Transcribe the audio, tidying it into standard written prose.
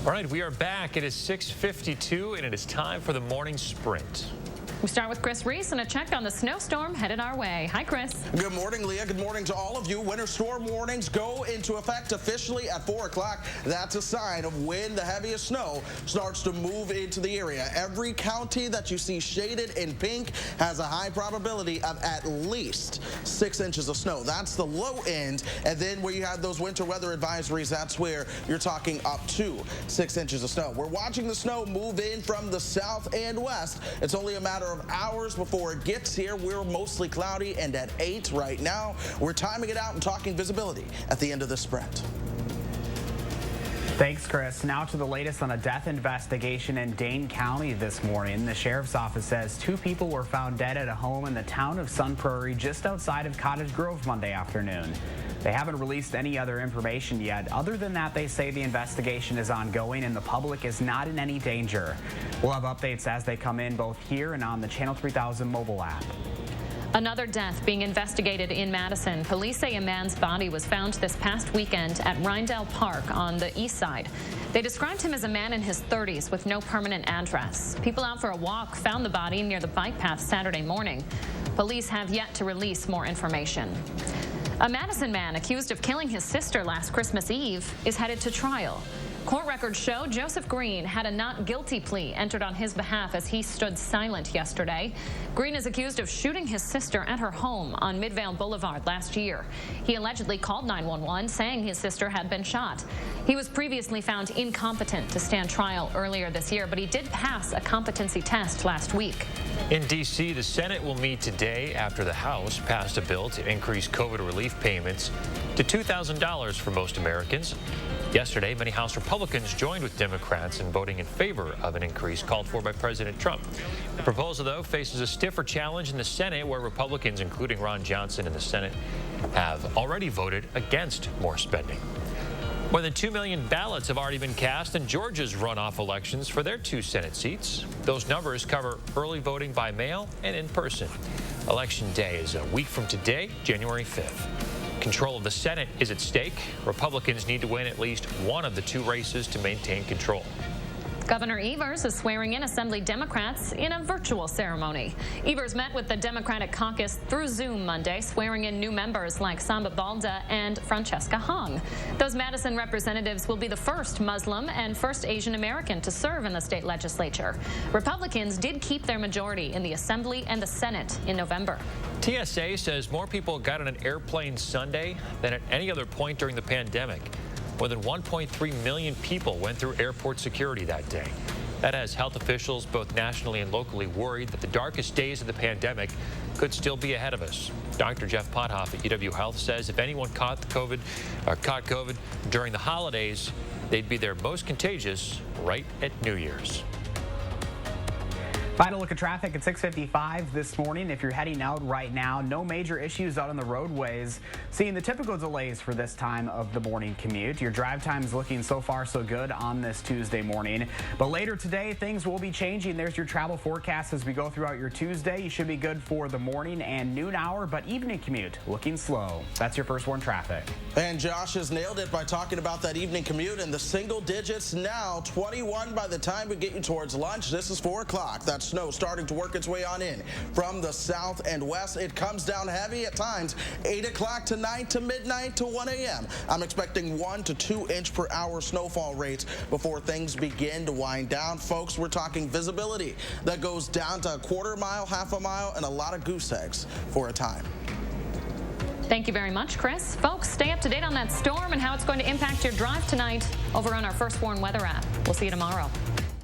All right, we are back. It is 6:52 and it is time for the morning sprint. We start with Chris Reese and a check on the snowstorm headed our way. Hi, Chris. Good morning, Leah. Good morning to all of you. Winter storm warnings go into effect officially at 4 o'clock. That's a sign of when the heaviest snow starts to move into the area. Every county that you see shaded in pink has a high probability of at least 6 inches of snow. That's the low end. And then where you have those winter weather advisories, that's where you're talking up to 6 inches of snow. We're watching the snow move in from the south and west. It's only a matter of hours before it gets here. We're mostly cloudy and at 8 right now. We're timing it out and talking visibility at the end of the sprint. Thanks, Chris. Now to the latest on a death investigation in Dane County this morning. The sheriff's office says 2 people were found dead at a home in the town of Sun Prairie just outside of Cottage Grove Monday afternoon. They haven't released any other information yet. Other than that, they say the investigation is ongoing and the public is not in any danger. We'll have updates as they come in both here and on the Channel 3000 mobile app. Another death being investigated in Madison. Police say a man's body was found this past weekend at Rindell Park on the east side. They described him as a man in his 30s with no permanent address. People out for a walk found the body near the bike path Saturday morning. Police have yet to release more information. A Madison man accused of killing his sister last Christmas Eve is headed to trial. Court records show Joseph Green had a not guilty plea entered on his behalf as he stood silent yesterday. Green is accused of shooting his sister at her home on Midvale Boulevard last year. He allegedly called 911 saying his sister had been shot. He was previously found incompetent to stand trial earlier this year, but he did pass a competency test last week. In D.C., the Senate will meet today after the House passed a bill to increase COVID relief payments to $2,000 for most Americans. Yesterday, many House Republicans joined with Democrats in voting in favor of an increase called for by President Trump. The proposal, though, faces a stiffer challenge in the Senate, where Republicans, including Ron Johnson in the Senate, have already voted against more spending. More than 2 million ballots have already been cast in Georgia's runoff elections for their 2 Senate seats. Those numbers cover early voting by mail and in person. Election day is a week from today, January 5th. Control of the Senate is at stake. Republicans need to win at least one of the 2 races to maintain control. Governor Evers is swearing in Assembly Democrats in a virtual ceremony. Evers met with the Democratic caucus through Zoom Monday, swearing in new members like Samba Balda and Francesca Hong. Those Madison representatives will be the first Muslim and first Asian American to serve in the state legislature. Republicans did keep their majority in the Assembly and the Senate in November. TSA says more people got on an airplane Sunday than at any other point during the pandemic. More than 1.3 million people went through airport security that day. That has health officials both nationally and locally worried that the darkest days of the pandemic could still be ahead of us. Dr. Jeff Pothoff at UW Health says if anyone caught COVID during the holidays, they'd be their most contagious right at New Year's. Final look at traffic at 6:55 this morning. If you're heading out right now, no major issues out on the roadways. Seeing the typical delays for this time of the morning commute. Your drive time's looking so far so good on this Tuesday morning. But later today, things will be changing. There's your travel forecast as we go throughout your Tuesday. You should be good for the morning and noon hour, but evening commute looking slow. That's your first warn traffic. And Josh has nailed it by talking about that evening commute in the single digits now. 21 by the time we get you towards lunch. This is 4 o'clock. That's snow starting to work its way on in from the south and west. It comes down heavy at times, 8 o'clock tonight to midnight to 1 a.m. I'm expecting 1 to 2 inch per hour snowfall rates before things begin to wind down. Folks, we're talking visibility that goes down to a quarter mile, half a mile, and a lot of goose eggs for a time. Thank you very much, Chris. Folks, stay up to date on that storm and how it's going to impact your drive tonight over on our First Warn Weather app. We'll see you tomorrow.